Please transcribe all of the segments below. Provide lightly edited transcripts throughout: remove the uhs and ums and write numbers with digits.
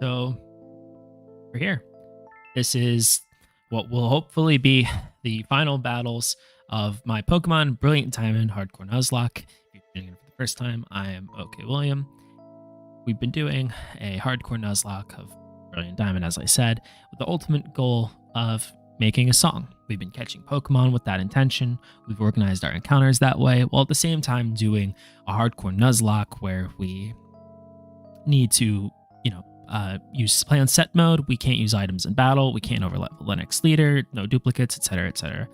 So we're here. This is what will hopefully be the final battles of my Pokemon Brilliant Diamond Hardcore Nuzlocke. If you're tuning in for the first time, I am OK William. We've been doing a Hardcore Nuzlocke of Brilliant Diamond, as I said, with the ultimate goal of making a song. We've been catching Pokemon with that intention. We've organized our encounters that way, while at the same time doing a Hardcore Nuzlocke where we need to, use play on set mode. We can't use items in battle. We can't overlap the Linux leader, no duplicates, etc., etc.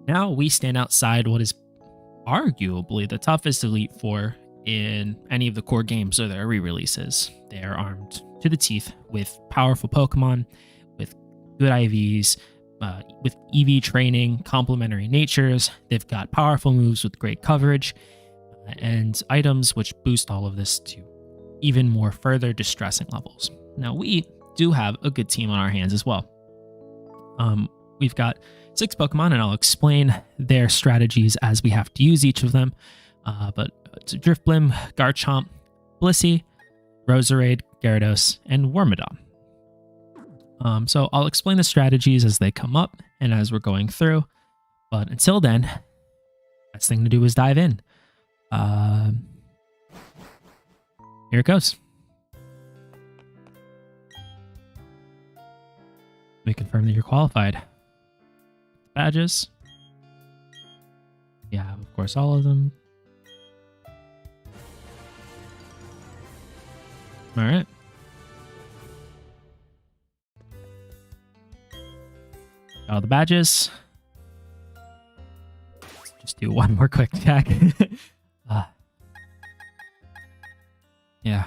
Now we stand outside what is arguably the toughest Elite Four in any of the core games or their re-releases. They are armed to the teeth with powerful Pokemon, with good IVs, with EV training, complementary natures. They've got powerful moves with great coverage, and items which boost all of this to even more further distressing levels. Now, we do have a good team on our hands as well. We've got 6 Pokemon, and I'll explain their strategies as we have to use each of them. But it's Drifblim, Garchomp, Blissey, Roserade, Gyarados, and Wormadam. So I'll explain the strategies as they come up and as we're going through. But until then, best thing to do is dive in. Here it goes. Let me confirm that you're qualified. Badges. Yeah, of course, all of them. All right. Got all the badges. Let's just do one more quick check. Yeah.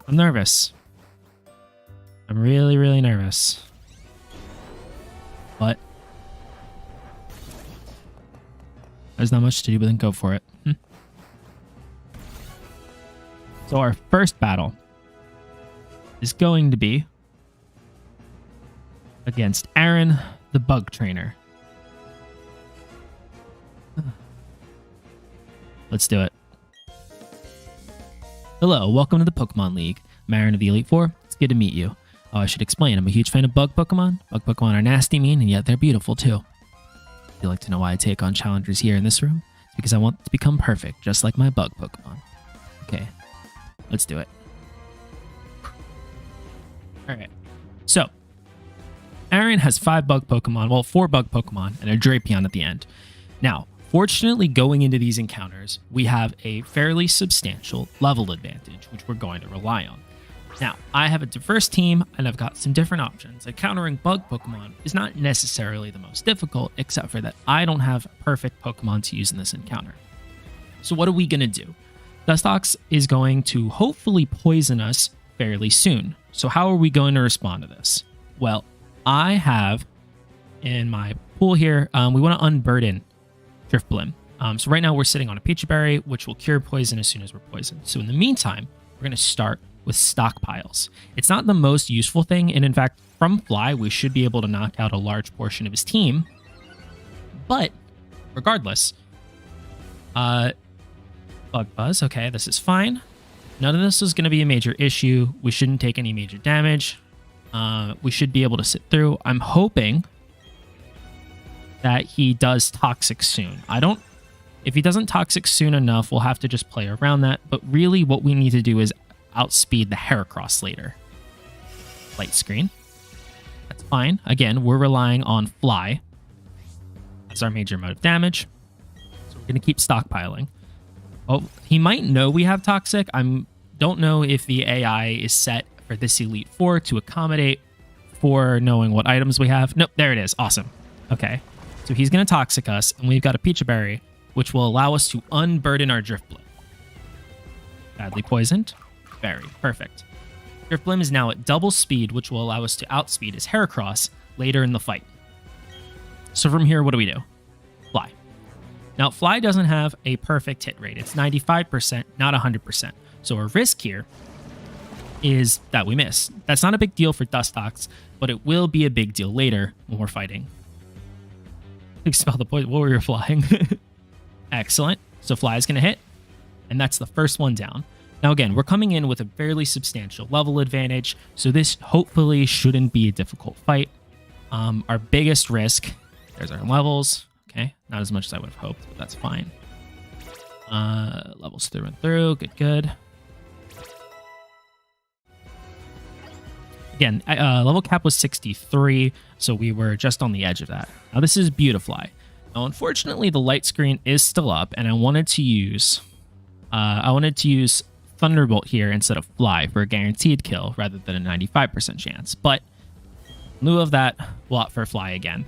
I'm nervous. I'm really, really nervous. But there's not much to do but then go for it. So our first battle is going to be against Aaron, the Bug Trainer. Let's do it. Hello, welcome to the Pokemon League. I'm Aaron of the Elite Four. It's good to meet you. Oh, I should explain, I'm a huge fan of bug Pokemon. Bug Pokemon are nasty, mean, and yet they're beautiful too. If you'd like to know why I take on challengers here in this room, it's because I want to become perfect, just like my bug Pokemon. Okay, let's do it. Alright, so Aaron has 5 bug Pokemon, well, 4 bug Pokemon, and a Drapion at the end. Now, fortunately, going into these encounters, we have a fairly substantial level advantage, which we're going to rely on. Now, I have a diverse team, and I've got some different options. Encountering bug Pokemon is not necessarily the most difficult, except for that I don't have perfect Pokemon to use in this encounter. So what are we going to do? Dustox is going to hopefully poison us fairly soon. So how are we going to respond to this? Well, I have in my pool here, we want to unburden Drifblim. So right now we're sitting on a Peachy Berry, which will cure poison as soon as we're poisoned. So in the meantime, we're going to start with stockpiles. It's not the most useful thing, and in fact, from Fly, we should be able to knock out a large portion of his team. But regardless, Bug Buzz, okay, this is fine. None of this is going to be a major issue. We shouldn't take any major damage. We should be able to sit through. I'm hoping that he does Toxic soon. If he doesn't Toxic soon enough, we'll have to just play around that. But really what we need to do is outspeed the Heracross later. Light Screen. That's fine. Again, we're relying on Fly as our major mode of damage. So we're going to keep stockpiling. Oh, he might know we have Toxic. Don't know if the AI is set for this Elite Four to accommodate for knowing what items we have. Nope, there it is. Awesome. Okay. So he's going to Toxic us, and we've got a Peachy Berry, which will allow us to unburden our Drifblim. Badly poisoned. Berry. Perfect. Drifblim is now at double speed, which will allow us to outspeed his Heracross later in the fight. So from here, what do we do? Fly. Now, Fly doesn't have a perfect hit rate. It's 95%, not 100%. So our risk here is that we miss. That's not a big deal for Dustox, but it will be a big deal later when we're fighting. Expel the poison. What were you flying? Excellent. So Fly is going to hit, and that's the first one down. Now again, we're coming in with a fairly substantial level advantage, so this hopefully shouldn't be a difficult fight. Our biggest risk, there's our levels. Okay, not as much as I would have hoped, but that's fine. Levels through and through, good. Again, level cap was 63, so we were just on the edge of that. Now this is Beautifly. Now unfortunately, the light screen is still up, and I wanted to use Thunderbolt here instead of Fly for a guaranteed kill rather than a 95% chance. But in lieu of that, we'll opt for Fly again.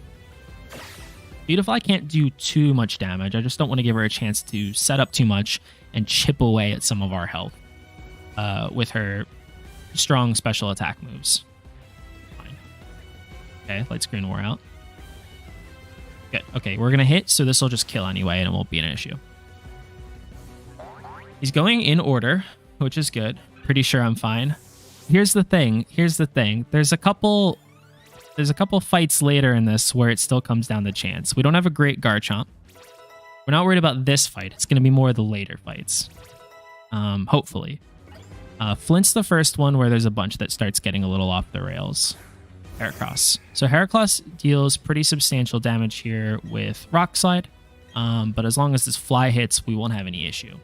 Beautifly can't do too much damage. I just don't want to give her a chance to set up too much and chip away at some of our health with her strong special attack moves. Fine. Okay, light screen wore out. Good. Okay, we're going to hit, so this will just kill anyway, and it won't be an issue. He's going in order, which is good. Pretty sure I'm fine. Here's the thing. There's a couple fights later in this where it still comes down to chance. We don't have a great Garchomp. We're not worried about this fight. It's going to be more of the later fights. Hopefully. Flint's the first one where there's a bunch that starts getting a little off the rails. Heracross. So Heracross deals pretty substantial damage here with Rock Slide. But as long as this Fly hits, we won't have any issue.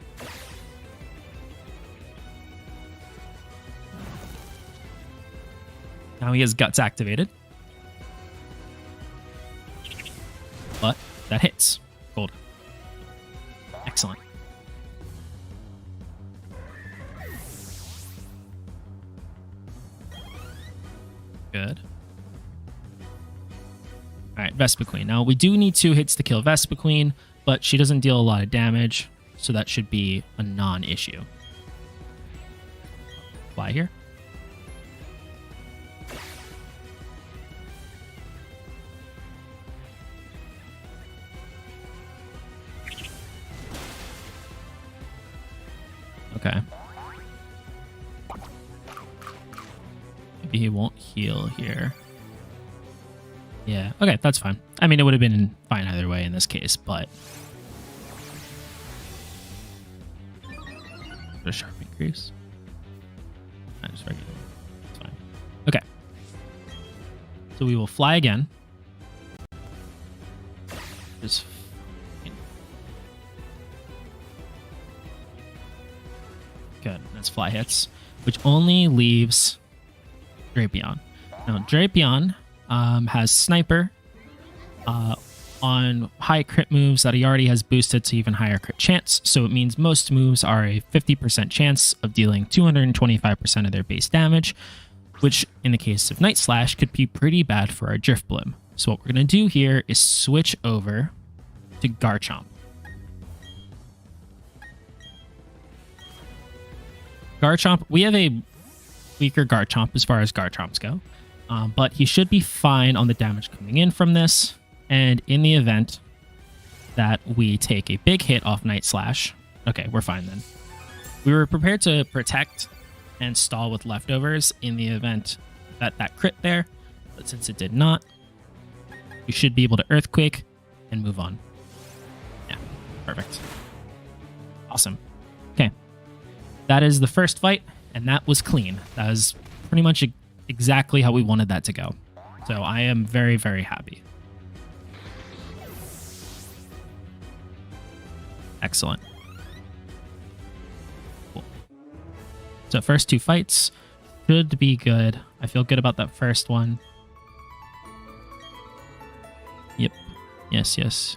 Now he has Guts activated. But that hits. Gold. Excellent. Good. Alright, Vespiquen. Now, we do need 2 hits to kill Vespiquen, but she doesn't deal a lot of damage, so that should be a non-issue. Fly here. Okay. Maybe he won't heal here. Yeah, okay, that's fine. I mean, it would have been fine either way in this case, but... a sharp increase. Just regular. It's fine. Okay. So we will fly again. Just... good. That's fly hits, which only leaves Drapion. Now, Drapion has Sniper on high crit moves that he already has boosted to even higher crit chance, so it means most moves are a 50% chance of dealing 225% of their base damage, which in the case of Night Slash could be pretty bad for our Drifblim. So what we're going to do here is switch over to Garchomp. Garchomp, we have a weaker Garchomp as far as Garchomps go, but he should be fine on the damage coming in from this, and in the event that we take a big hit off Night Slash, okay, we're fine then. We were prepared to protect and stall with leftovers in the event that that crit there, but since it did not, we should be able to Earthquake and move on. Yeah, perfect. Awesome. Okay. That is the first fight, and that was clean. That was pretty much exactly how we wanted that to go. So I am very, very happy. Excellent. Cool. So first 2 fights should be good. I feel good about that first one. Yep. Yes.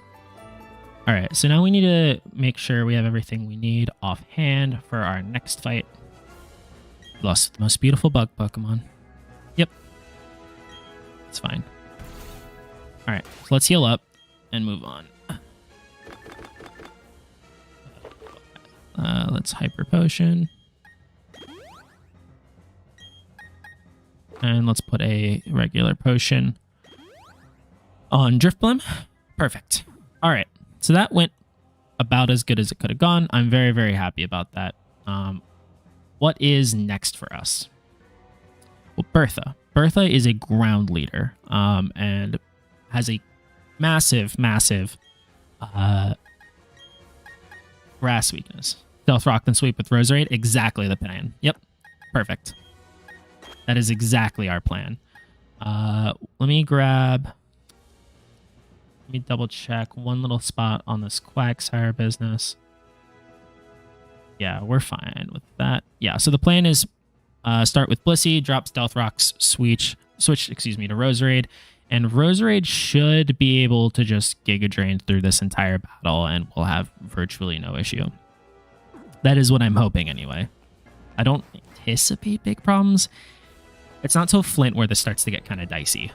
All right, so now we need to make sure we have everything we need offhand for our next fight. Lost the most beautiful bug Pokemon. Yep. It's fine. All right, so let's heal up and move on. Let's Hyper Potion. And let's put a regular potion on Drifblim. Perfect. All right. So that went about as good as it could have gone. I'm very, very happy about that. What is next for us? Well, Bertha. Bertha is a ground leader and has a massive, massive grass weakness. Stealth Rock, then sweep with Roserade. Exactly the plan. Yep. Perfect. That is exactly our plan. Let me double check one little spot on this Quagsire business. Yeah, we're fine with that. Yeah, so the plan is start with Blissey, drop Stealth Rock's switch, to Roserade, and Roserade should be able to just Giga Drain through this entire battle, and we'll have virtually no issue. That is what I'm hoping anyway. I don't anticipate big problems. It's not till Flint where this starts to get kind of dicey.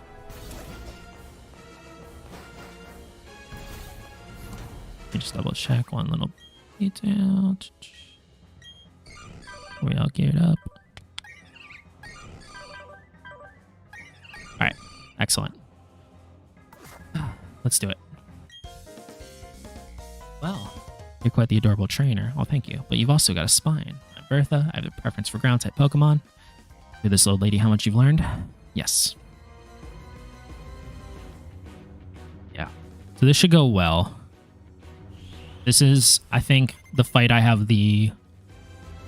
Let me just double check one little detail. We all geared up. All right, excellent. Let's do it. Well, you're quite the adorable trainer. Oh, thank you. But you've also got a spine. I'm Bertha. I have a preference for ground-type Pokemon. To this old lady how much you've learned? Yes. Yeah. So this should go well. This is, I think, the fight I have the...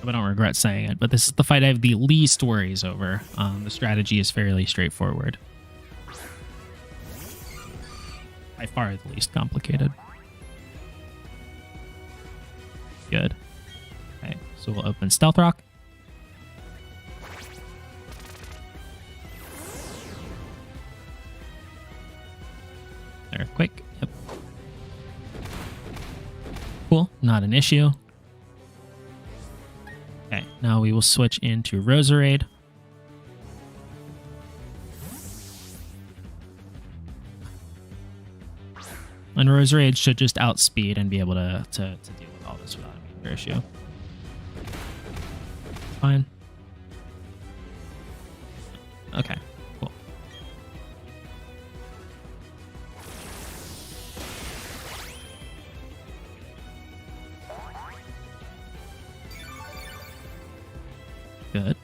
I don't regret saying it, but this is the fight I have the least worries over. The strategy is fairly straightforward. By far the least complicated. Good. Okay, so we'll open Stealth Rock. Earthquake. Yep. Cool. Not an issue. Okay, now we will switch into Roserade. And Roserade should just outspeed and be able to deal with all this without a major issue. Fine. Okay, cool. Good.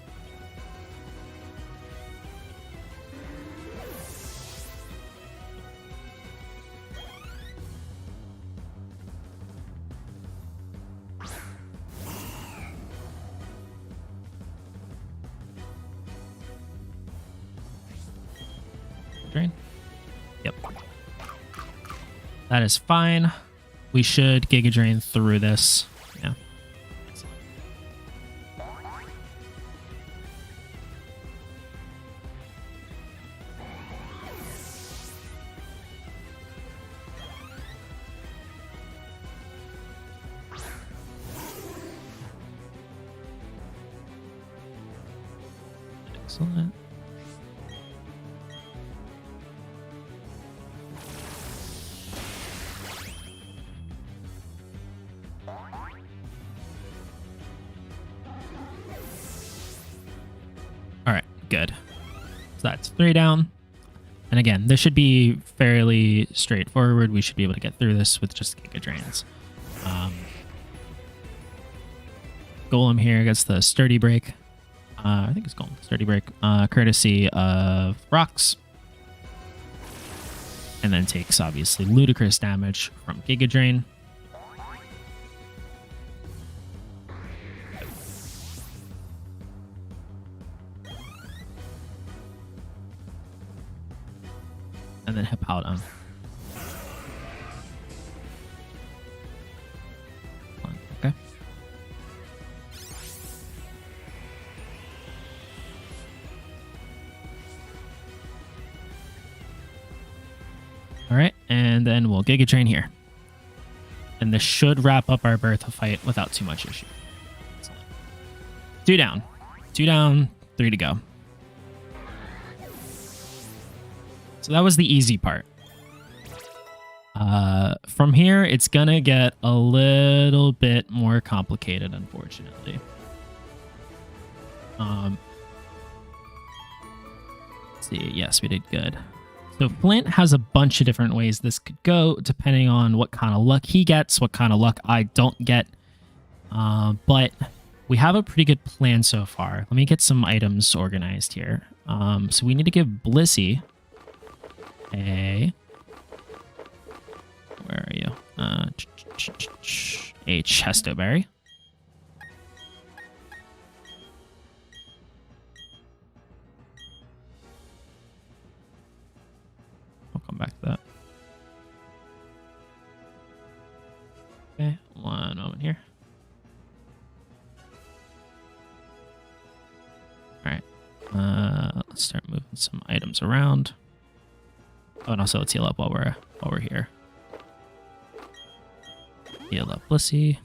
Drain. Yep. That is fine. We should Giga Drain through this. Yeah. Excellent. Excellent. All right, good. So that's 3 down. And again, this should be fairly straightforward. We should be able to get through this with just Giga Drains. Golem here gets the Sturdy Break. I think it's called Sturdy Break, courtesy of Rocks. And then takes, obviously, ludicrous damage from Giga Drain. And then Hippowdon. Okay. All right, and then we'll Giga Drain here. And this should wrap up our Bertha fight without too much issue. 2 down. 2 down, 3 to go. So that was the easy part. From here, it's gonna get a little bit more complicated, unfortunately. Let's see. Yes, we did good. So Flint has a bunch of different ways this could go, depending on what kind of luck he gets, what kind of luck I don't get. But we have a pretty good plan so far. Let me get some items organized here. So we need to give Blissey a... Where are you? A Chesto Berry. back to that. Okay, one moment here. All right, let's start moving some items around. Oh, and also let's heal up while we're here. Heal up Blissey.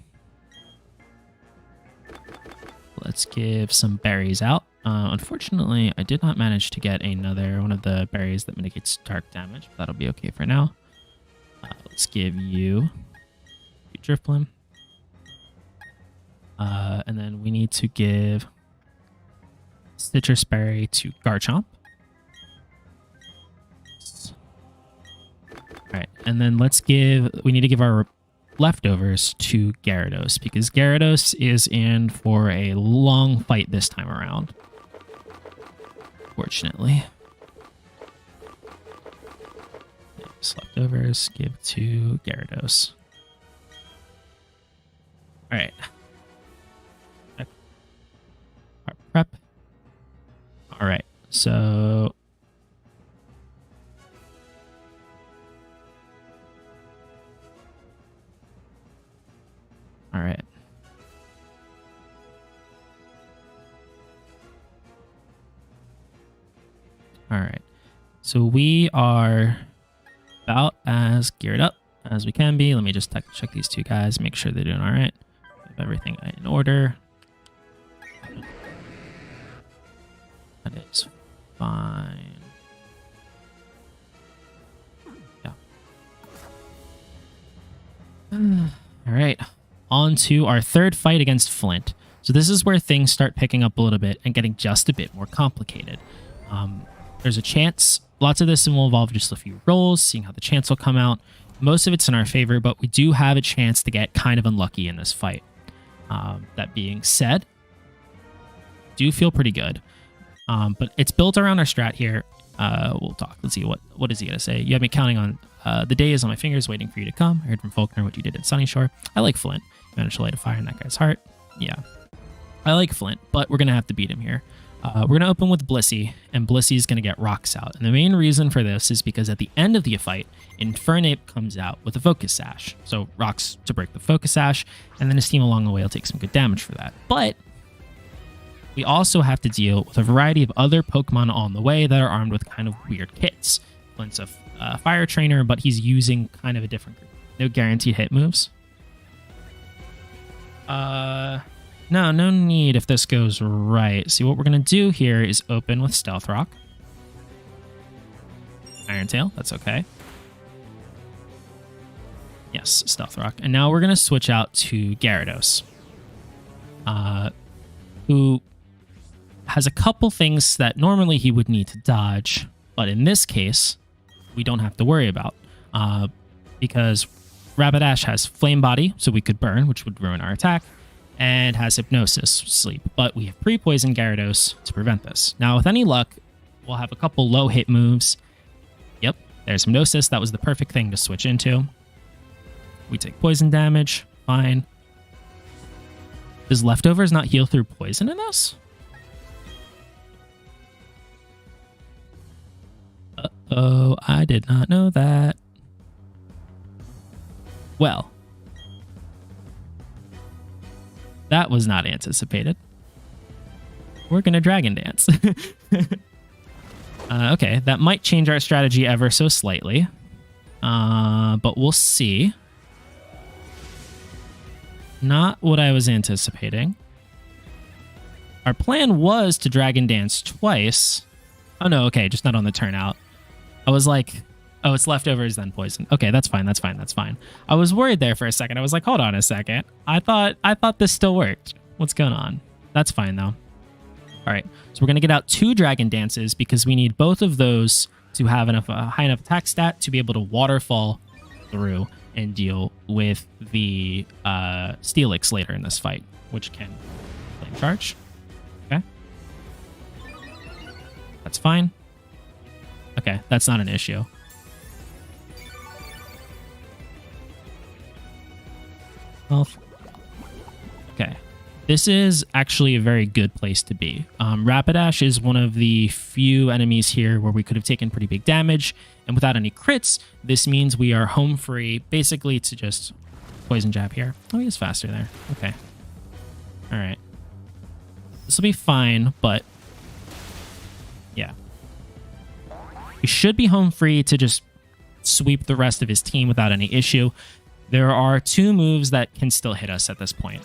Let's give some berries out. Unfortunately, I did not manage to get another one of the berries that mitigates dark damage. But that'll be okay for now. Let's give you Drifblim. And then we need to give Citrus Berry to Garchomp. Alright, and then we need to give our leftovers to Gyarados, because Gyarados is in for a long fight this time around. Fortunately. Leftovers, give to Gyarados. Alright. Our prep. Alright, so... Alright. Alright. So we are about as geared up as we can be. Let me just check these two guys, make sure they're doing alright. Have everything in order. That is fine. Yeah. Alright. On to our third fight against Flint. So this is where things start picking up a little bit and getting just a bit more complicated. There's a chance, lots of this will involve just a few rolls, seeing how the chance will come out. Most of it's in our favor, but we do have a chance to get kind of unlucky in this fight. That being said, do feel pretty good. But it's built around our strat here. We'll talk. Let's see, what is he going to say? You have me counting on the day is on my fingers waiting for you to come. I heard from Faulkner what you did at Sunyshore. I like Flint. You managed to light a fire in that guy's heart. Yeah. I like Flint, but we're going to have to beat him here. We're going to open with Blissey, and Blissey's going to get rocks out. And the main reason for this is because at the end of the fight, Infernape comes out with a Focus Sash. So rocks to break the Focus Sash, and then his team along the way will take some good damage for that. But we also have to deal with a variety of other Pokemon on the way that are armed with kind of weird kits. Flint's a fire trainer, but he's using kind of a different group. No guaranteed hit moves. No need if this goes right. See, what we're going to do here is open with Stealth Rock. Iron Tail, that's okay. Yes, Stealth Rock. And now we're going to switch out to Gyarados, who has a couple things that normally he would need to dodge, but in this case, we don't have to worry about, because Rapidash has Flame Body, so we could burn, which would ruin our attack, and has Hypnosis, Sleep, but we have pre-poisoned Gyarados to prevent this. Now, with any luck, we'll have a couple low hit moves. Yep, there's Hypnosis. That was the perfect thing to switch into. We take poison damage, fine. Does Leftovers not heal through poison in this? Uh-oh, I did not know that. Well, that was not anticipated. We're going to Dragon Dance. Okay, that might change our strategy ever so slightly. But we'll see. Not what I was anticipating. Our plan was to Dragon Dance twice. Oh, no, okay, just not on the turnout. I was like, oh, it's Leftovers, then poison. Okay, that's fine, that's fine, that's fine. I was worried there for a second. I was like, hold on a second. I thought this still worked. What's going on? That's fine, though. All right, so we're going to get out 2 Dragon Dances because we need both of those to have enough high enough attack stat to be able to waterfall through and deal with the Steelix later in this fight, which can flame charge. Okay. That's fine. Okay, that's not an issue. Health. Okay. This is actually a very good place to be. Rapidash is one of the few enemies here where we could have taken pretty big damage, and without any crits, this means we are home free, basically to just poison jab here. Oh, he is faster there. Okay. All right. This will be fine, but yeah. We should be home free to just sweep the rest of his team without any issue. There are 2 moves that can still hit us at this point.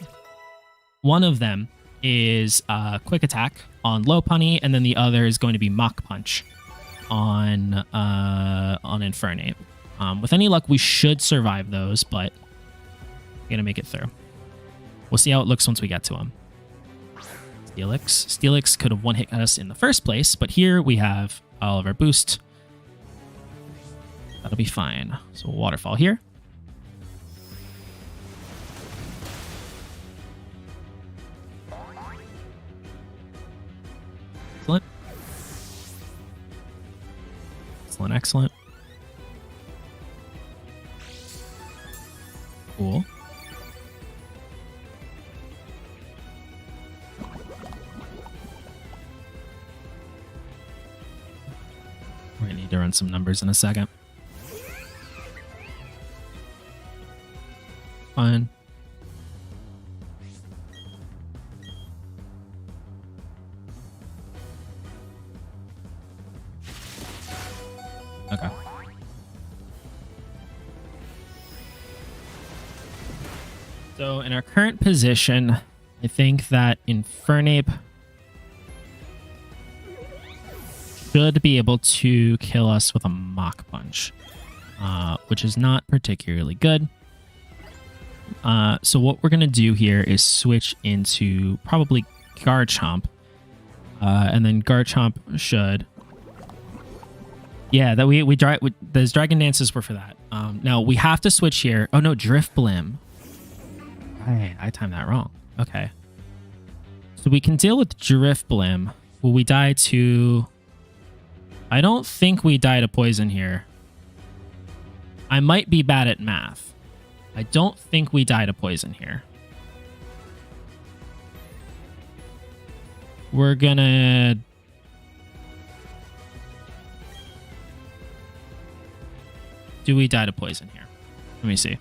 One of them is Quick Attack on Low Punny, and then the other is going to be Mach Punch on Infernape. With any luck, we should survive those, but we're going to make it through. We'll see how it looks once we get to him. Steelix. Steelix could have one-hit us in the first place, but here we have all of our boost. That'll be fine. So we'll Waterfall here. Excellent. Excellent, excellent. Cool. We're gonna need to run some numbers in a second. Fine. Okay. So in our current position, I think that Infernape should be able to kill us with a Mach Punch, which is not particularly good. So what we're going to do here is switch into probably Garchomp, and then Garchomp should... Yeah, that those Dragon Dances were for that. Now, we have to switch here. Oh, no, Drift Blim. I timed that wrong. Okay. So we can deal with Drift Blim. Will we die to... I don't think we die to Poison here. I might be bad at math. I don't think we die to Poison here. We're gonna... Do we die to Poison here? Let me see.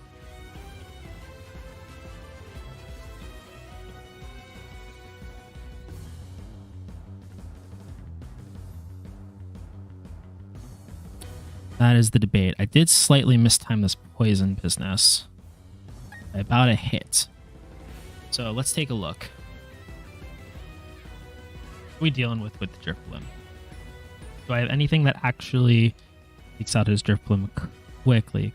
That is the debate. I did slightly mistime this poison business by about a hit. So let's take a look. What are we dealing with the Drift Blim? Do I have anything that actually takes out his Drift Blim quickly?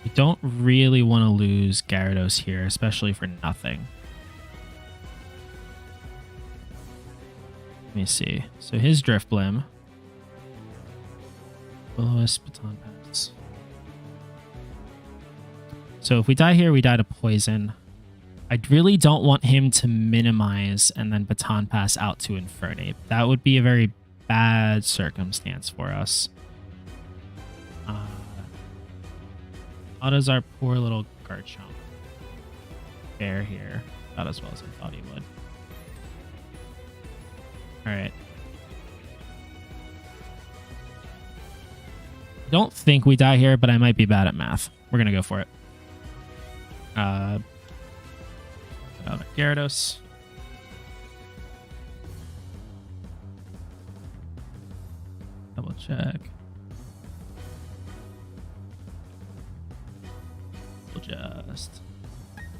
We don't really want to lose Gyarados here, especially for nothing. Let me see. So his Drift Blim. Will-O-Wisp, Baton Pass. So if we die here, we die to Poison. I really don't want him to minimize and then Baton Pass out to Infernape. That would be a very bad circumstance for us. How does our poor little Garchomp fare here? Not as well as I thought he would. Alright. I don't think we die here, but I might be bad at math. We're going to go for it. Gyarados. Double check. We'll just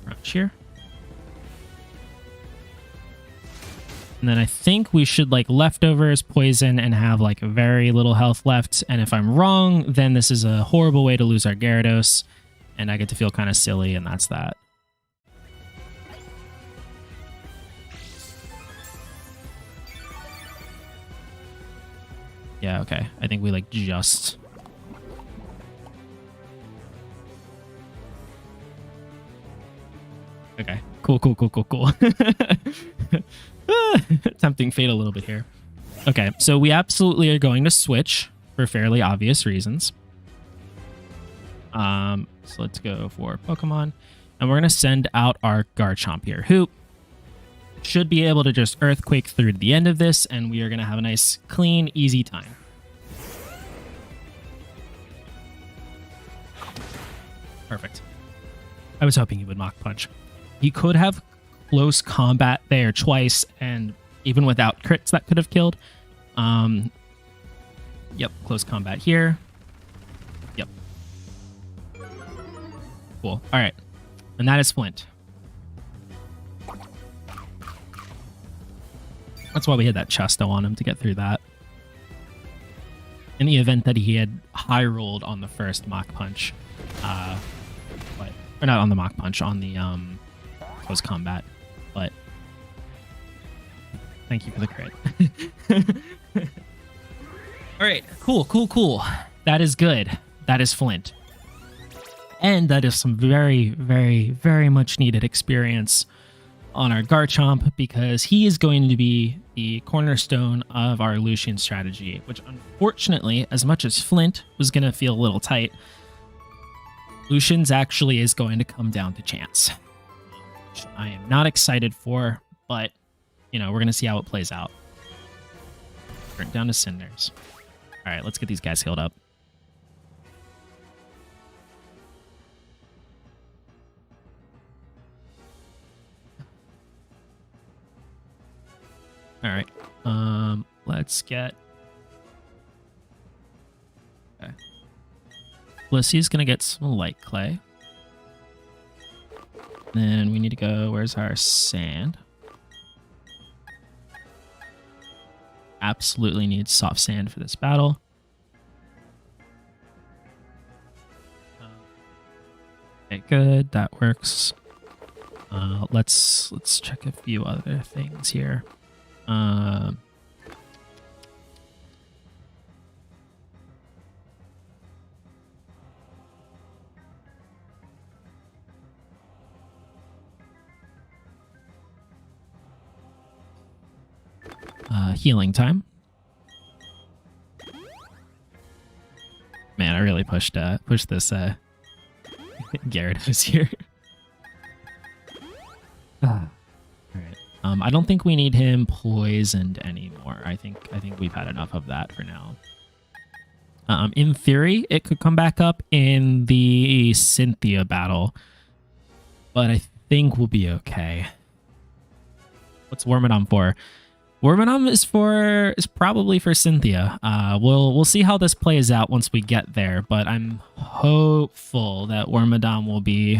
crouch here. And then I think we should like leftovers poison and have like very little health left. And if I'm wrong, then this is a horrible way to lose our Gyarados. And I get to feel kind of silly, and that's that. Yeah, okay. I think we like just... Okay. Cool. Tempting fate a little bit here. Okay, so we absolutely are going to switch for fairly obvious reasons. So let's go for Pokemon. And we're going to send out our Garchomp here, who should be able to just Earthquake through to the end of this, and we are going to have a nice, clean, easy time. Perfect. I was hoping he would Mach Punch. He could have close combat there twice, and even without crits, that could have killed. Yep, close combat here. Yep. Cool. All right. And that is Flint. That's why we had that Chesto on him, to get through that. In the event that he had high rolled on the first Mach Punch. Or not on the Mach Punch, on the close combat. But thank you for the crit. All right, cool. That is good. That is Flint. And that is some very, very, very much needed experience on our Garchomp, because he is going to be the cornerstone of our Lucian strategy, which unfortunately, as much as Flint was going to feel a little tight, Lucian's actually is going to come down to chance. Which I am not excited for, but, we're going to see how it plays out. Turn it down to Cinders. All right, let's get these guys healed up. All right, let's get... Okay. Blissey's going to get some Light Clay. Then we need to go... Where's our Sand? Absolutely need Soft Sand for this battle. Okay, good. That works. Let's check a few other things here. Healing time. Man, I really pushed this Gyarados here. All right. I don't think we need him poisoned anymore. I think we've had enough of that for now. In theory, it could come back up in the Cynthia battle, but I think we'll be okay. What's Wormadam for? Wormadam is probably for Cynthia. We'll see how this plays out once we get there, but I'm hopeful that Wormadam will be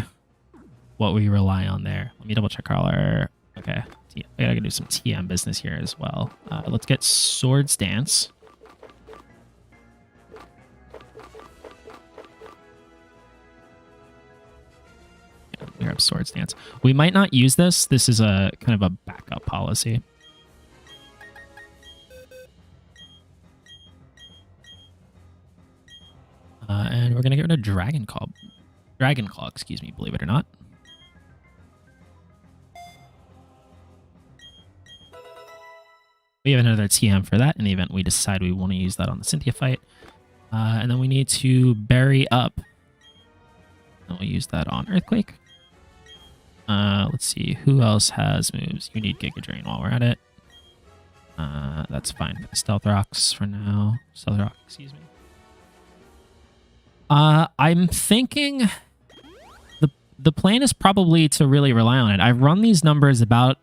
what we rely on there. Let me double check all our... Okay, I gotta do some TM business here as well. Let's get Swords Dance. Yeah, we have Swords Dance. We might not use this. This is a kind of a backup policy. And we're going to get rid of Dragon Claw, excuse me, believe it or not. We have another TM for that in the event we decide we want to use that on the Cynthia fight. And then we need to Berry up. And we'll use that on Earthquake. Let's see, who else has moves? You need Giga Drain while we're at it. That's fine for the Stealth Rocks for now. Stealth Rock, excuse me. I'm thinking the plan is probably to really rely on it. I've run these numbers about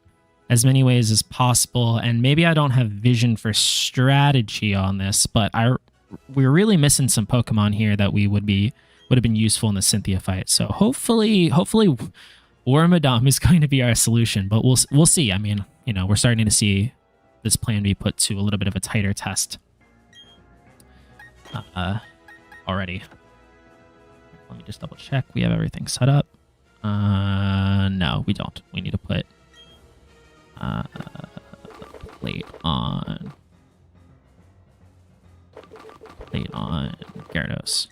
as many ways as possible, and maybe I don't have vision for strategy on this, but we're really missing some Pokemon here that would have been useful in the Cynthia fight. So hopefully Wormadam is going to be our solution, but we'll see. I mean, we're starting to see this plan be put to a little bit of a tighter test already. Let me just double check. We have everything set up. No, we don't. We need to put plate on Gyarados.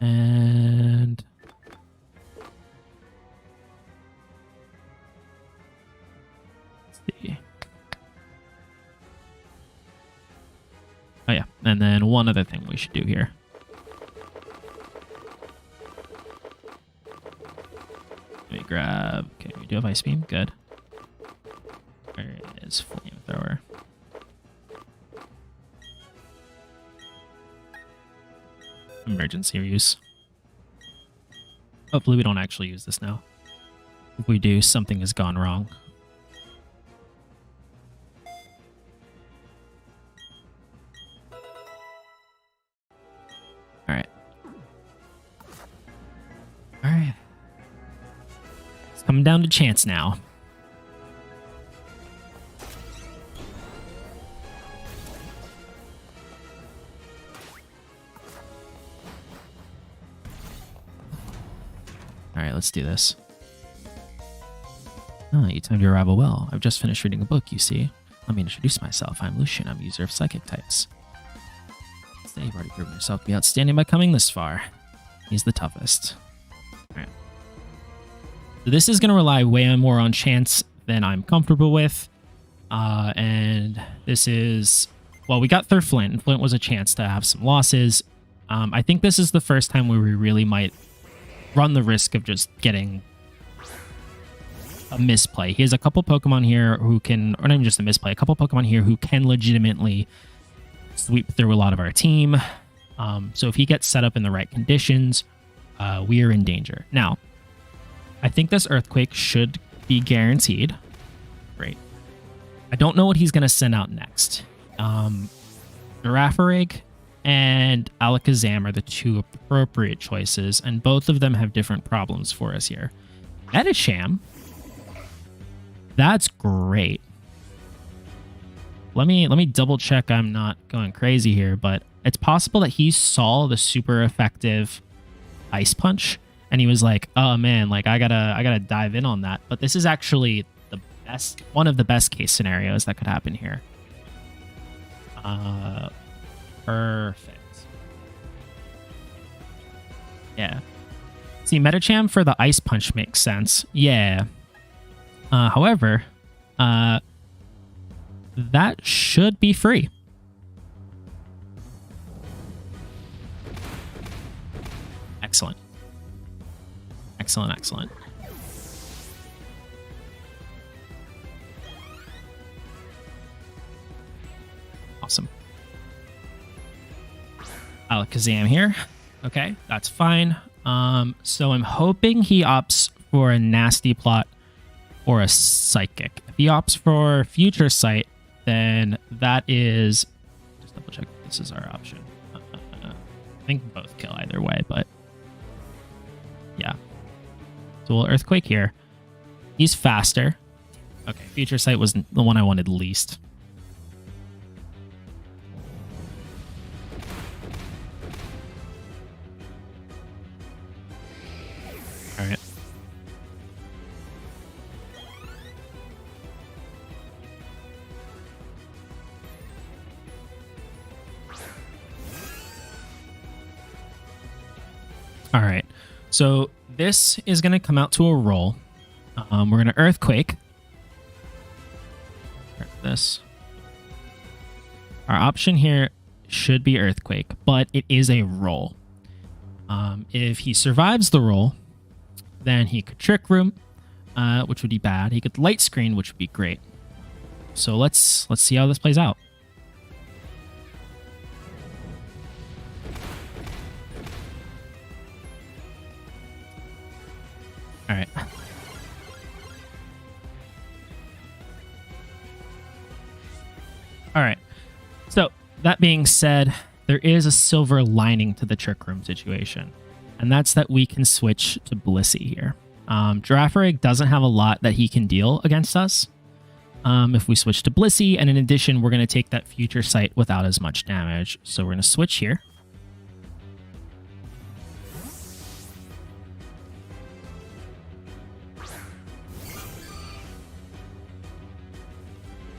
And let's see. And then one other thing we should do here. Let me grab... Okay, we do have Ice Beam. Good. Where is Flamethrower? Emergency use. Hopefully we don't actually use this now. If we do, something has gone wrong. Alright. Alright. It's coming down to chance now. Alright, let's do this. Ah, you timed your arrival well. I've just finished reading a book, you see. Let me introduce myself. I'm Lucian. I'm a user of psychic types. Today you've already proven yourself to be outstanding by coming this far. He's the toughest. Alright. So this is going to rely way more on chance than I'm comfortable with. And this is... Well, we got through Flint, and Flint was a chance to have some losses. I think this is the first time where we really might run the risk of just getting a misplay. He has a couple Pokemon here who can, or not even just a misplay, a couple Pokemon here who can legitimately sweep through a lot of our team. So if he gets set up in the right conditions, we are in danger. Now, I think this Earthquake should be guaranteed. Great. I don't know what he's going to send out next. Girafarig and Alakazam are the two appropriate choices, and both of them have different problems for us here. Metacham, that's great. Let me double check I'm not going crazy here, but it's possible that he saw the super effective Ice Punch, and he was like, "Oh man, like I gotta dive in on that." But this is actually the best, one of the best case scenarios that could happen here. Perfect. Yeah. See, Metacham for the Ice Punch makes sense. Yeah. However, that should be free. Excellent. Excellent, excellent. Awesome. Alakazam here. Okay, that's fine. So I'm hoping he opts for a Nasty Plot or a Psychic. If he opts for Future Sight, then that is... Just double check this is our option. I think both kill either way, but... Yeah. So we'll Earthquake here. He's faster. Okay, Future Sight was the one I wanted least. All right. All right. So this is going to come out to a roll. We're going to Earthquake. This. Our option here should be Earthquake, but it is a roll. If he survives the roll, then he could Trick Room, which would be bad. He could Light Screen, which would be great. So let's see how this plays out. All right. All right. So that being said, there is a silver lining to the Trick Room situation. And that's that we can switch to Blissey here. Girafarig doesn't have a lot that he can deal against us if we switch to Blissey. And in addition, we're going to take that Future Sight without as much damage. So we're going to switch here.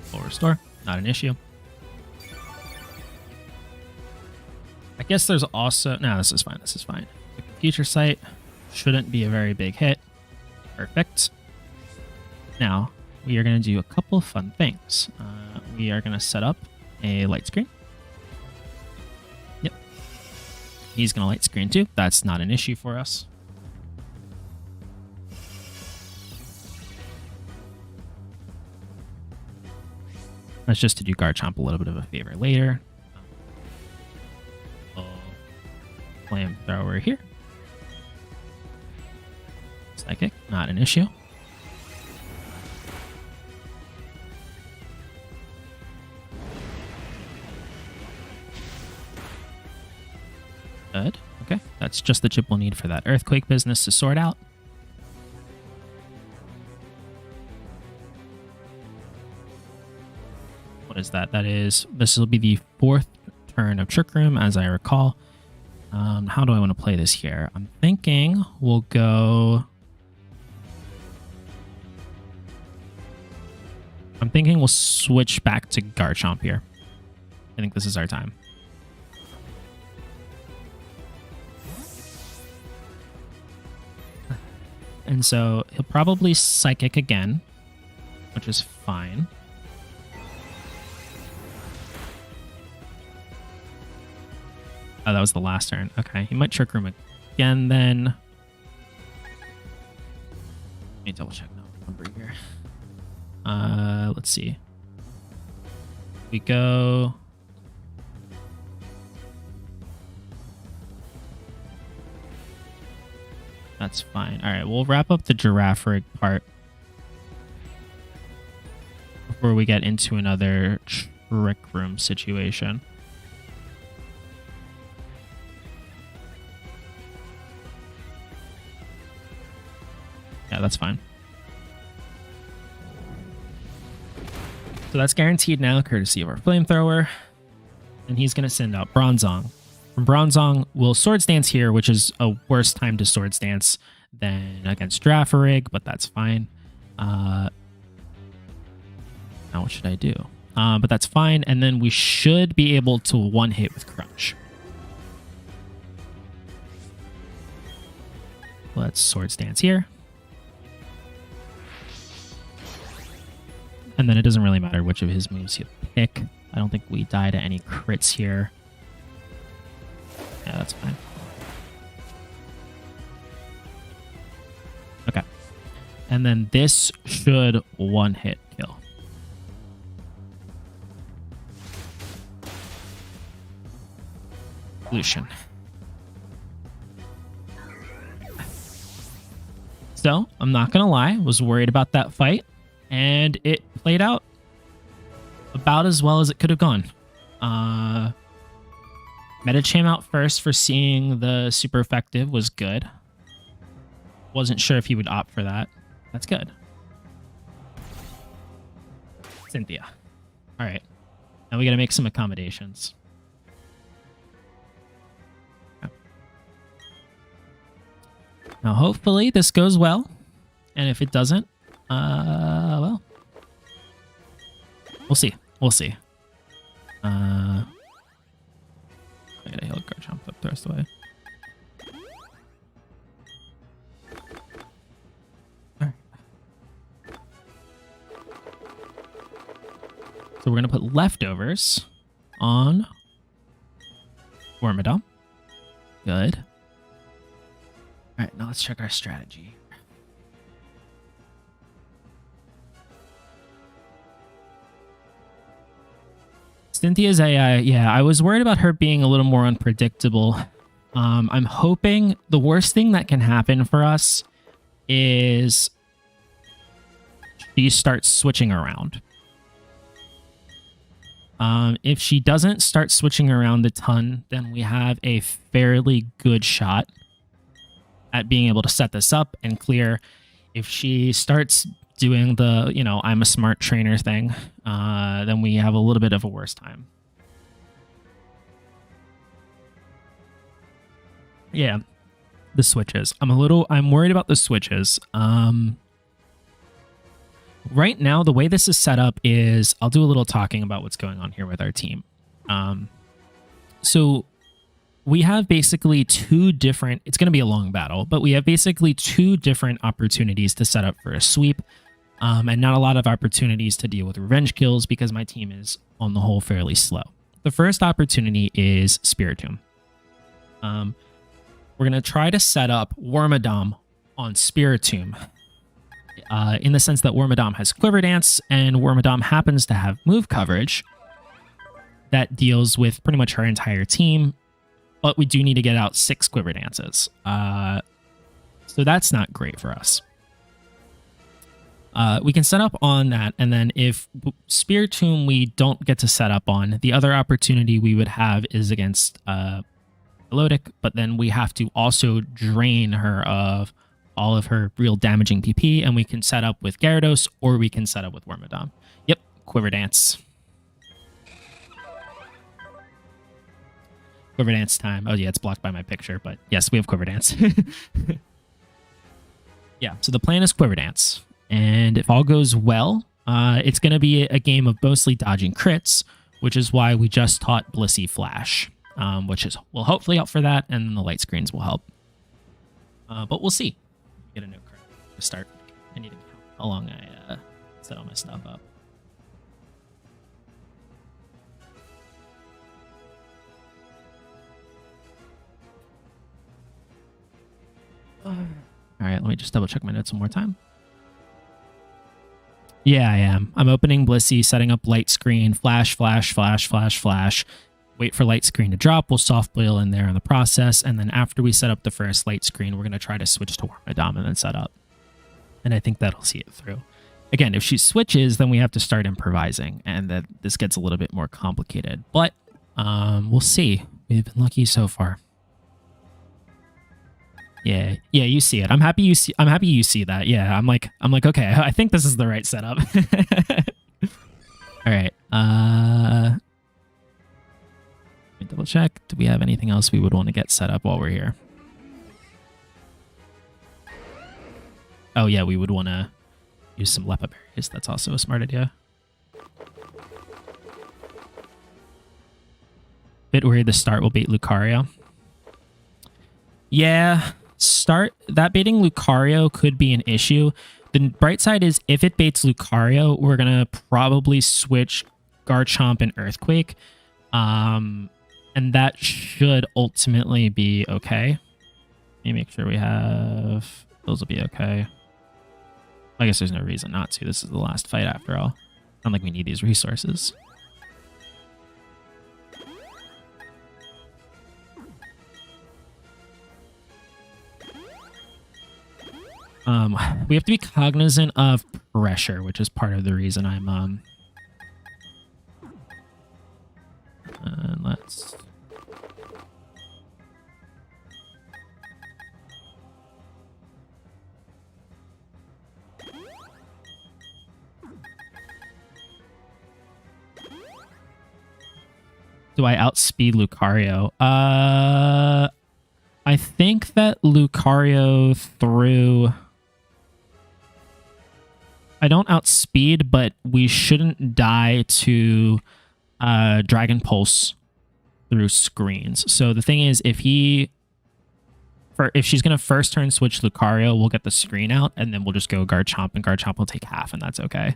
Full restore, not an issue. I guess there's also... No, this is fine. This is fine. Future Sight shouldn't be a very big hit. Perfect. Now, we are going to do a couple fun things. We are going to set up a Light Screen. He's going to light screen too. That's not an issue for us. That's just to do Garchomp a little bit of a favor later. Flamethrower here. Psychic, not an issue. Good. Okay, that's just the chip we'll need for that Earthquake business to sort out. What is that? This will be the 4th turn of Trick Room, as I recall. How do I want to play this here? I'm thinking we'll go... I'm thinking we'll switch back to Garchomp here. I think this is our time. And so he'll probably Psychic again, which is fine. Oh, that was the last turn. Okay, he might Trick Room again then. Let me double check the number here. Let's see. We go... That's fine. All right, we'll wrap up the Girafarig part before we get into another Trick Room situation. Yeah, that's fine. So that's guaranteed now, courtesy of our Flamethrower. And he's going to send out Bronzong. From Bronzong, we'll Swords Dance here, which is a worse time to Swords Dance than against Girafarig, but that's fine. Now what should I do? But that's fine, and then we should be able to one-hit with Crunch. Let's Swords Dance here. And then it doesn't really matter which of his moves he'll pick. I don't think we die to any crits here. Yeah, that's fine. Okay. And then this should one-hit kill. Lucian. So, I'm not going to lie, was worried about that fight, and it played out about as well as it could have gone. Medicham out first for seeing the super effective was good. Wasn't sure if he would opt for that. That's good. Cynthia. All right. Now we got to make some accommodations. Okay. Now hopefully this goes well. And if it doesn't, well, we'll see. We'll see. I gotta heal Garchomp up the rest of the way. Alright. So we're gonna put Leftovers on Wormadam. Good. Alright, now let's check our strategy. Cynthia's AI, yeah, I was worried about her being a little more unpredictable. I'm hoping the worst thing that can happen for us is she starts switching around. If she doesn't start switching around a ton, then we have a fairly good shot at being able to set this up and clear. If she starts doing the, you know, I'm a smart trainer thing, then we have a little bit of a worse time. Yeah, the switches. I'm worried about the switches. Right now, the way this is set up is, I'll do a little talking about what's going on here with our team. So we have basically two different, it's going to be a long battle, but we have basically two different opportunities to set up for a sweep. And not a lot of opportunities to deal with revenge kills because my team is, on the whole, fairly slow. The first opportunity is Spiritomb. We're going to try to set up Wormadam on Spiritomb. In the sense that Wormadam has Quiver Dance, and Wormadam happens to have move coverage that deals with pretty much her entire team, but we do need to get out 6 Quiver Dances. So that's not great for us. We can set up on that, and then if Spiritomb we don't get to set up on, the other opportunity we would have is against Melodic, but then we have to also drain her of all of her real damaging PP, and we can set up with Gyarados, or we can set up with Wormadam. Yep, Quiver Dance. Quiver Dance time. Oh yeah, it's blocked by my picture, but yes, we have Quiver Dance. Yeah, so the plan is Quiver Dance. And if all goes well, it's going to be a game of mostly dodging crits, which is why we just taught Blissey Flash, which will hopefully help for that, and then the light screens will help. But we'll see. Get a new card to start. I need to count how long I set all my stuff up. All right, let me just double check my notes one more time. Yeah, I am. I'm opening Blissey, setting up light screen, flash, flash, flash, flash, flash. Wait for light screen to drop. We'll soft boil in there in the process. And then after we set up the first light screen, we're going to try to switch to Wormadam and then set up. And I think that'll see it through. Again, if she switches, then we have to start improvising. And that this gets a little bit more complicated. But we'll see. We've been lucky so far. Yeah, you see it. I'm happy you see that. Yeah, I'm like, okay, I think this is the right setup. All right. Let me double check. Do we have anything else we would want to get set up while we're here? Oh yeah, we would want to use some Lepa berries. That's also a smart idea. Bit worried the start will bait Lucario. Yeah. That baiting Lucario could be an issue. The bright side is if it baits Lucario, we're going to probably switch Garchomp and Earthquake. And that should ultimately be okay. Let me make sure we have... Those will be okay. I guess there's no reason not to. This is the last fight after all. Not like we need these resources. We have to be cognizant of pressure, which is part of the reason I'm let's do I outspeed Lucario? I think that Lucario threw... I don't outspeed, but we shouldn't die to Dragon Pulse through screens. So the thing is, if she's going to first turn switch Lucario, we'll get the screen out, and then we'll just go Garchomp, and Garchomp will take half, and that's okay.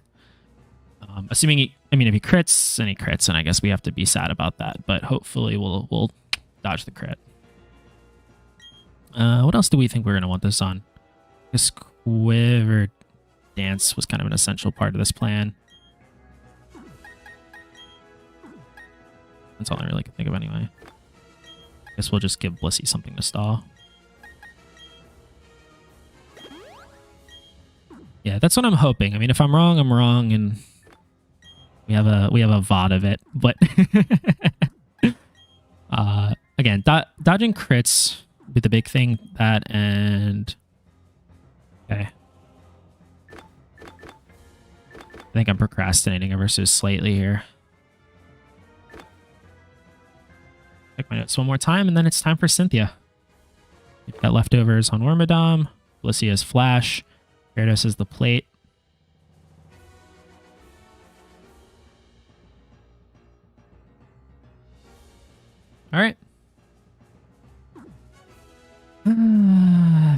Assuming if he crits, and he crits, and I guess we have to be sad about that, but hopefully we'll dodge the crit. What else do we think we're going to want this on? This Quiver Dance was kind of an essential part of this plan. That's all I really can think of anyway. Guess we'll just give Blissey something to stall. Yeah, that's what I'm hoping. I mean, if I'm wrong, I'm wrong, and we have a VOD of it. But again, dodging crits be the big thing. That and okay. I think I'm procrastinating ever so slightly here. Check my notes one more time, and then it's time for Cynthia. We've got leftovers on Wormadam. Blissey has Flash. Gyarados has the plate. All right.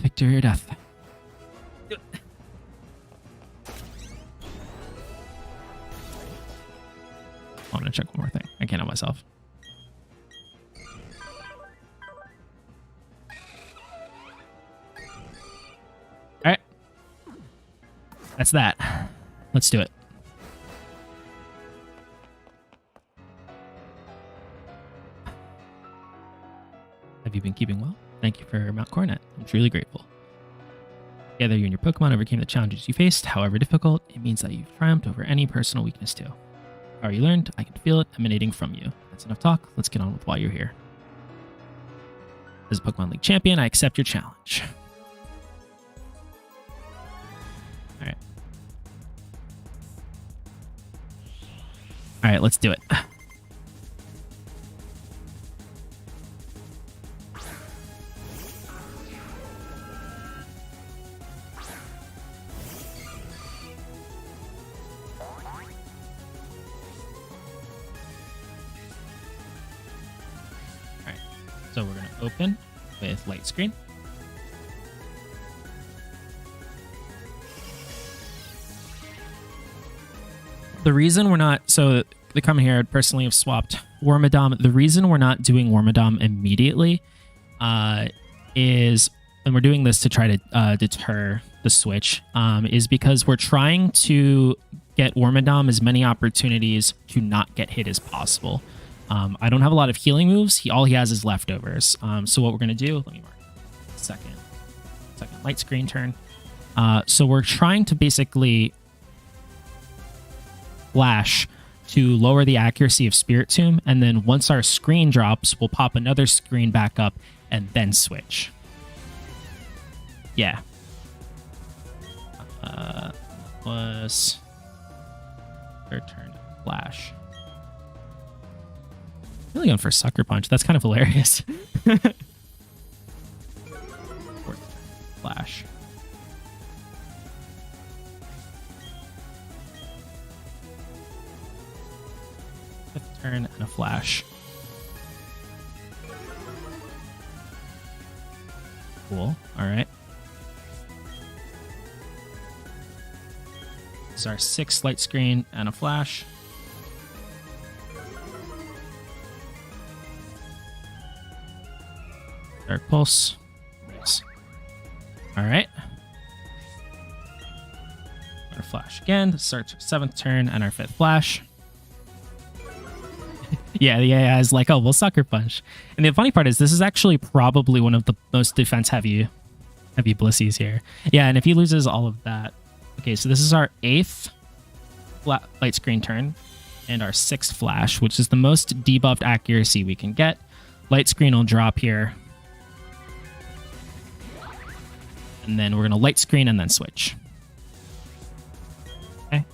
Victory or death. I want to check one more thing. I can't help myself. That's that. Let's do it. Have you been keeping well? Thank you for Mount Coronet. I'm truly grateful. Together, you and your Pokemon overcame the challenges you faced. However difficult, it means that you've triumphed over any personal weakness too. How you learned, I can feel it emanating from you. That's enough talk. Let's get on with why you're here. As a Pokemon League champion, I accept your challenge. Alright. Alright, let's do it. So we're going to open with light screen. The reason we're not, so the comment here, I'd personally have swapped Wormadam. The reason we're not doing Wormadam immediately is, and we're doing this to try to deter the switch, is because we're trying to get Wormadam as many opportunities to not get hit as possible. I don't have a lot of healing moves. All he has is leftovers. So what we're going to do, let me mark second light screen turn. So we're trying to basically flash to lower the accuracy of Spirit Tomb. And then once our screen drops, we'll pop another screen back up and then switch. Yeah. Was third turn flash. Really going for Sucker Punch. That's kind of hilarious. Fourth turn, flash. Fifth turn and a flash. Cool. All right. This is our sixth light screen and a flash. Dark Pulse. Nice. All right. Our flash again. This starts our seventh turn and our fifth flash. Yeah, the AI is like, oh, we'll Sucker Punch. And the funny part is this is actually probably one of the most defense heavy Blissies here. Yeah, and if he loses all of that. Okay, so this is our eighth light screen turn and our sixth flash, which is the most debuffed accuracy we can get. Light screen will drop here. And then we're going to light screen and then switch. Okay.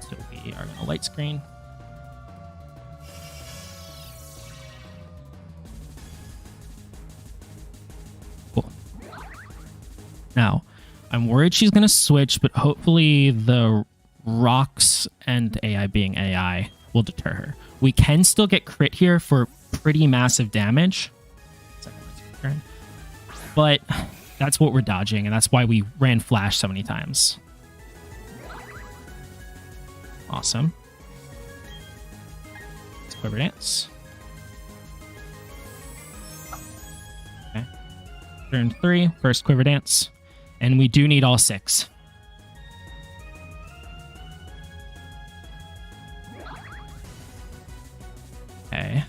So we are going to light screen. Cool. Now, I'm worried she's going to switch, but hopefully the rocks and AI being AI will deter her. We can still get crit here for pretty massive damage. Second turn. But that's what we're dodging, and that's why we ran flash so many times. Awesome. Let's Quiver Dance. Okay. Turn 3, first Quiver Dance. And we do need all 6. Okay.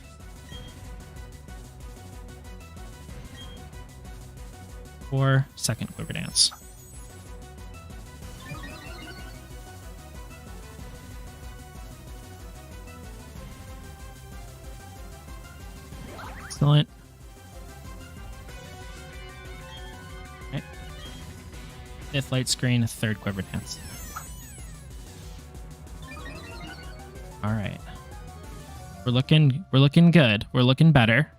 For second Quiver Dance. Excellent. Okay. Fifth light screen, third Quiver Dance. All right. We're looking good. We're looking better.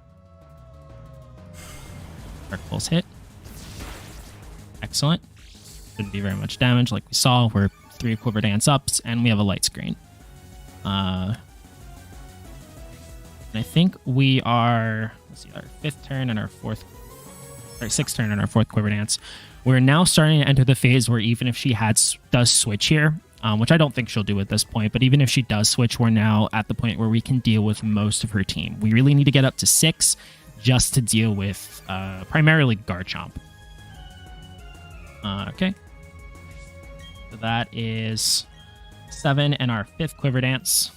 Dark Pulse hit. Excellent. Shouldn't be very much damage like we saw. We're 3 Quiver Dance ups and we have a light screen. And I think we are, let's see, our 5th turn and our 6th turn and our 4th Quiver Dance. We're now starting to enter the phase where even if she does switch here, which I don't think she'll do at this point, but even if she does switch, we're now at the point where we can deal with most of her team. We really need to get up to 6 just to deal with primarily Garchomp. Okay. So that is 7 and our 5th Quiver Dance.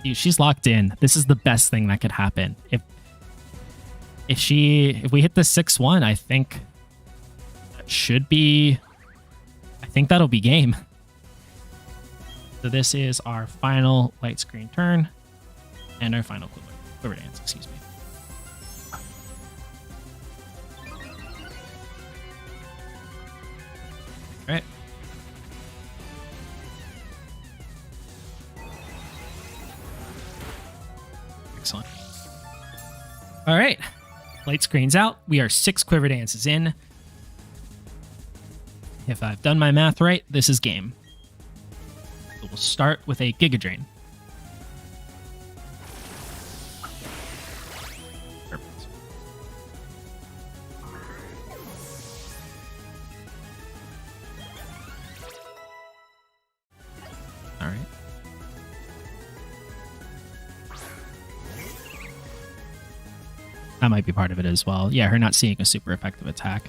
Dude, she's locked in. This is the best thing that could happen. If we hit the 6-1, I think that should be, I think that'll be game. So this is our final light screen turn and our final quiver dance, excuse me. All right. Excellent. All right. Light screen's out. We are 6 quiver dances in. If I've done my math right, this is game. So we'll start with a Giga Drain. Perfect. All right. That might be part of it as well. Yeah, her not seeing a super effective attack.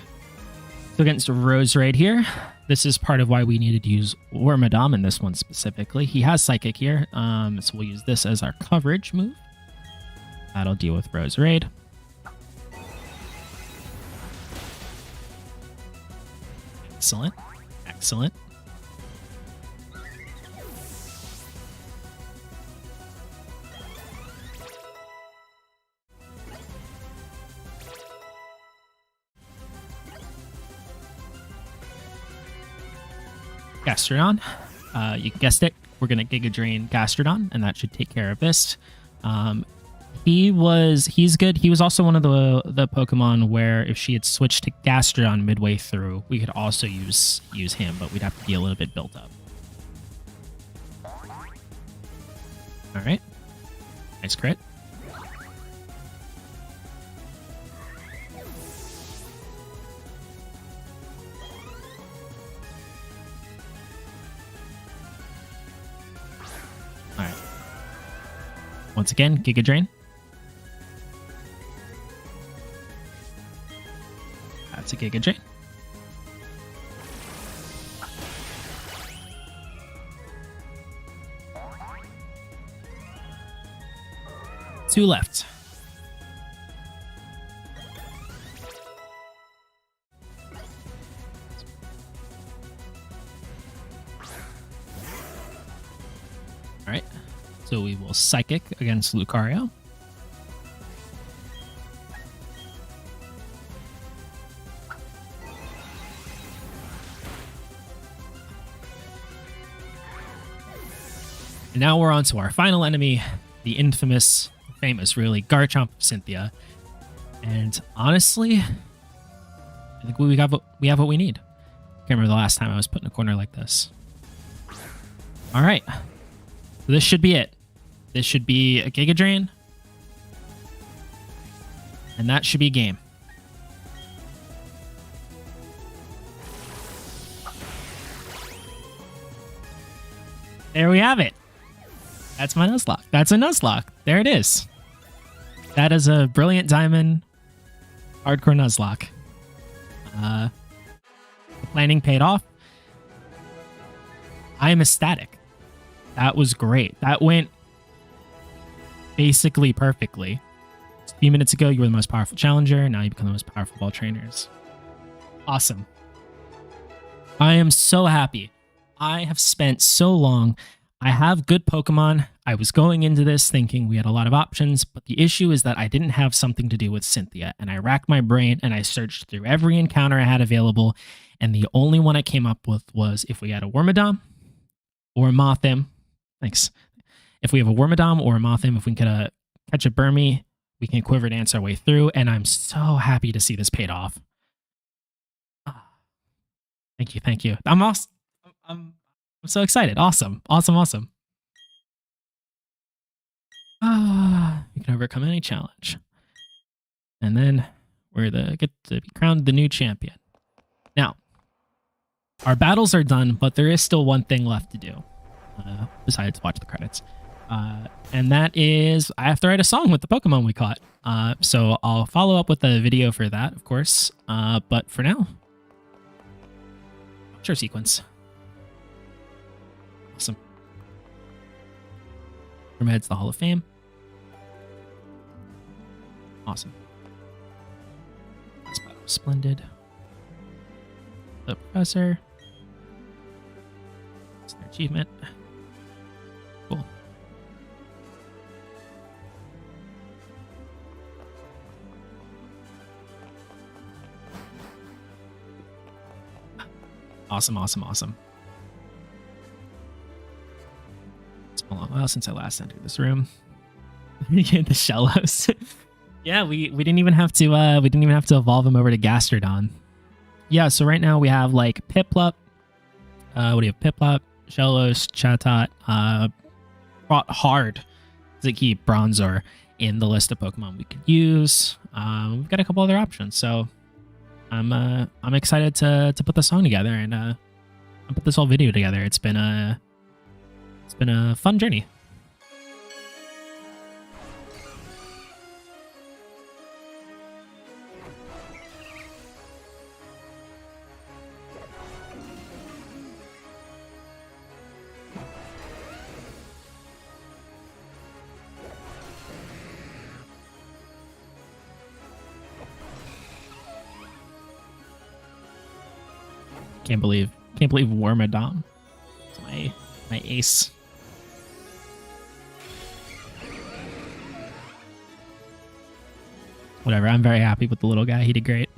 So against Rose right here, this is part of why we needed to use Wormadam in this one specifically. He has Psychic here, so we'll use this as our coverage move. That'll deal with Rose Raid. Excellent. Excellent. Gastrodon. You guessed it. We're going to Giga Drain Gastrodon, and that should take care of this. He's good. He was also one of the Pokemon where if she had switched to Gastrodon midway through, we could also use him, but we'd have to be a little bit built up. All right. Nice crit. Once again, Giga Drain. That's a Giga Drain. Two left. All right. So we will Psychic against Lucario. And now we're on to our final enemy, the infamous, famous really, Garchomp Cynthia. And honestly, I think we have what we need. Can't remember the last time I was put in a corner like this. All right. So this should be it. This should be a Giga Drain. And that should be game. There we have it. That's my Nuzlocke. That's a Nuzlocke. There it is. That is a Brilliant Diamond Hardcore Nuzlocke. The planning paid off. I am ecstatic. That was great. That went basically perfectly. A few minutes ago, you were the most powerful challenger. Now you become the most powerful ball trainers. Awesome. I am so happy. I have spent so long. I have good Pokemon. I was going into this thinking we had a lot of options, but the issue is that I didn't have something to do with Cynthia, and I racked my brain and I searched through every encounter I had available, and the only one I came up with was if we had a Wormadam or a Mothim. Thanks. If we have a Wormadam or a Mothim, if we can catch a Burmy, we can Quiver Dance our way through, and I'm so happy to see this paid off. Thank you, thank you. I'm so excited. Awesome, awesome, awesome. You can overcome any challenge, and then we're get to be crowned the new champion. Now, our battles are done, but there is still one thing left to do. Besides watch the credits. And that is I have to write a song with the Pokemon we caught. So I'll follow up with a video for that, of course. But for now, Sure sequence. Awesome. From heads to the Hall of Fame. Awesome. This battle was splendid. The Professor. It's their achievement. Cool. Awesome, awesome, awesome. It's been a long while since I last entered this room. Get the Shellos. Yeah, we didn't even have to evolve him over to Gastrodon. Yeah, so right now we have like Piplup. What do you have? Piplup, Shellos, Chatot, Hard, Ziggy, Bronzor in the list of Pokemon we could use. We've got a couple other options, so I'm excited to put the song together and put this whole video together. It's been a fun journey. Can't believe Wormadam. It's my ace. Whatever, I'm very happy with the little guy. He did great.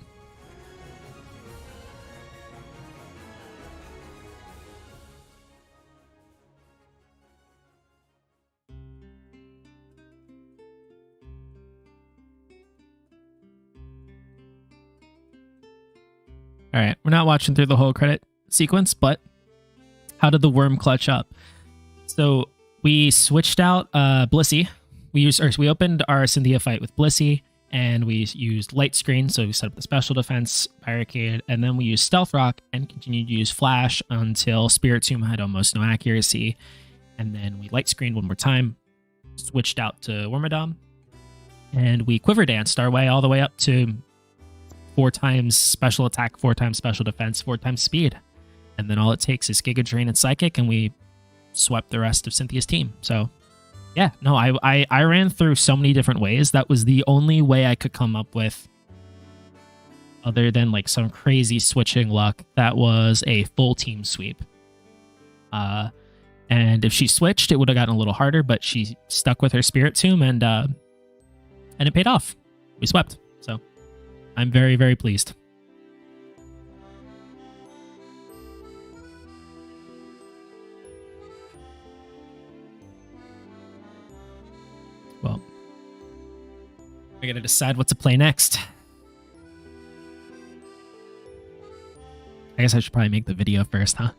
All right, we're not watching through the whole credit sequence, but how did the worm clutch up? So we switched out Blissey. We opened our Cynthia fight with Blissey, and we used Light Screen, so we set up the special defense, Barricade, and then we used Stealth Rock and continued to use Flash until Spiritomb had almost no accuracy. And then we Light Screened one more time, switched out to Wormadam, and we Quiver Danced our way all the way up to 4 times special attack, 4 times special defense, 4 times speed. And then all it takes is Giga Drain and Psychic, and we swept the rest of Cynthia's team. So yeah, no, I ran through so many different ways. That was the only way I could come up with, other than like some crazy switching luck, that was a full team sweep. And if she switched, it would have gotten a little harder, but she stuck with her Spiritomb, and it paid off. We swept. So I'm very, very pleased. Well, I gotta decide what to play next. I guess I should probably make the video first, huh?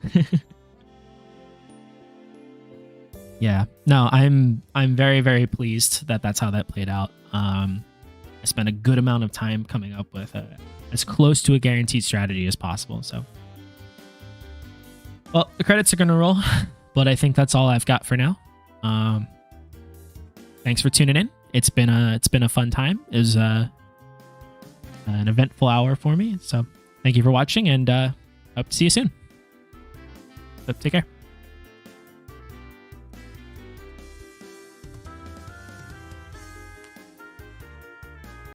Yeah, no, I'm very, very pleased that that's how that played out. I spent a good amount of time coming up with as close to a guaranteed strategy as possible. So, well, the credits are gonna roll, but I think that's all I've got for now. Thanks for tuning in. It's been a fun time. It was an eventful hour for me. So, thank you for watching, and hope to see you soon. So, take care.